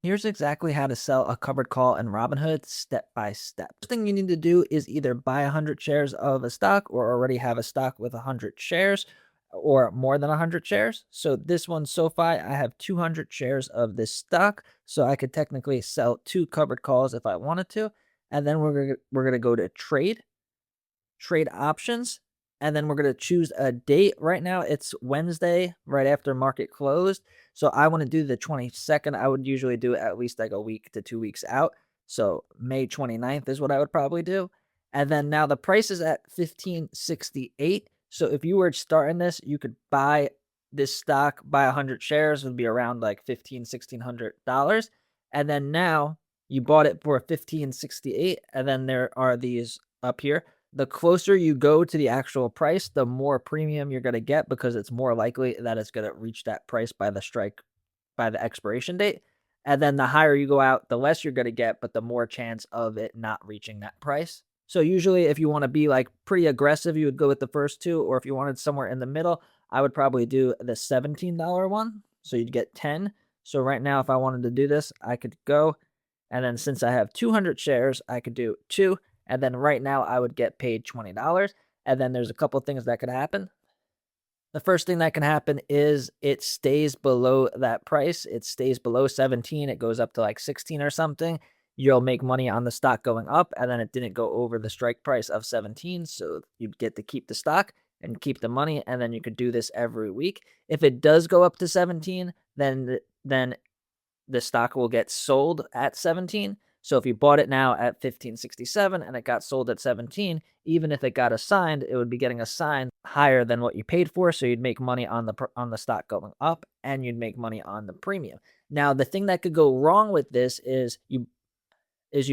Here's exactly how to sell a covered call in Robinhood step by step. First thing you need to do is either buy 100 shares of a stock or already have a stock with 100 shares or more than 100 shares. So this one, SoFi, I have 200 shares of this stock. So I could technically sell 2 covered calls if I wanted to. And then we're gonna go to trade options, and then we're going to choose a date. Right now, it's Wednesday, right after market closed. So I want to do the 22nd. I would usually do it at least like a week to 2 weeks out. So May 29th is what I would probably do. And then now the price is at 1568. So if you were starting this, you could buy this stock, buy 100 shares, it would be around like $1,600. And then now you bought it for 1568. And then there are these up here. The closer you go to the actual price, the more premium you're going to get because it's more likely that it's going to reach that price by the expiration date. And then the higher you go out, the less you're going to get, but the more chance of it not reaching that price. So usually if you want to be like pretty aggressive, you would go with the first two, or if you wanted somewhere in the middle, I would probably do the $17 one. So you'd get 10. So right now, if I wanted to do this, I could go. And then since I have 200 shares, I could do 2. And then right now I would get paid $20. And then there's a couple things that could happen. The first thing that can happen is it stays below that price. It stays below 17. It goes up to like 16 or something. You'll make money on the stock going up, and then it didn't go over the strike price of 17. So you get to keep the stock and keep the money, and then you could do this every week. If it does go up to 17, then the stock will get sold at 17. So if you bought it now at 1567 and it got sold at 17, even if it got assigned, it would be getting assigned higher than what you paid for. So you'd make money on the stock going up, and you'd make money on the premium. Now, the thing that could go wrong with this is you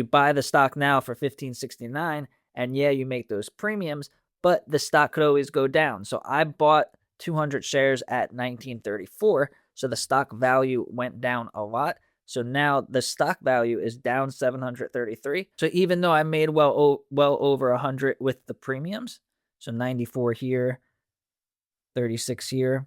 buy the stock now for 1569, and yeah, you make those premiums, but the stock could always go down. So I bought 200 shares at 1934, so the stock value went down a lot. So now the stock value is down 733. So even though I made well over 100 with the premiums, so 94 here, 36 here.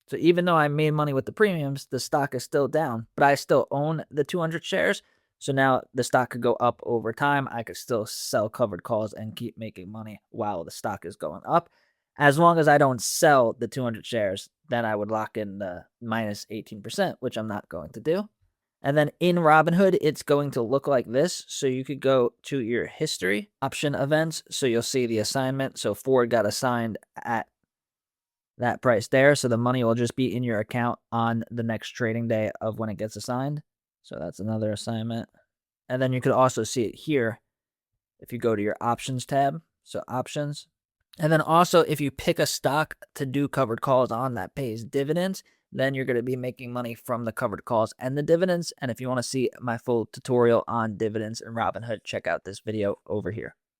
So even though I made money with the premiums, the stock is still down, but I still own the 200 shares. So now the stock could go up over time. I could still sell covered calls and keep making money while the stock is going up. As long as I don't sell the 200 shares, then I would lock in the minus 18%, which I'm not going to do. And then in Robinhood, it's going to look like this. So you could go to your history option events. So you'll see the assignment. So Ford got assigned at that price there. So the money will just be in your account on the next trading day of when it gets assigned. So that's another assignment. And then you could also see it here if you go to your options tab. So options. And then also if you pick a stock to do covered calls on that pays dividends, then you're going to be making money from the covered calls and the dividends. And if you want to see my full tutorial on dividends in Robinhood, check out this video over here.